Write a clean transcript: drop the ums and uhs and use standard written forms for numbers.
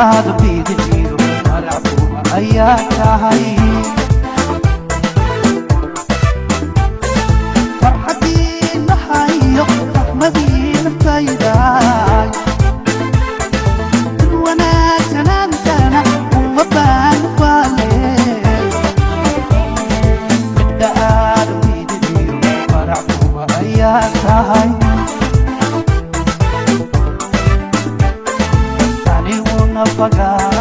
aad bidiyo faracuma ayaa tahay farxadii nahayo raxmadii naftaydaay wanaagsanaansana uma baan faale midda aad bidiyo faracuma ayaa tahay pagar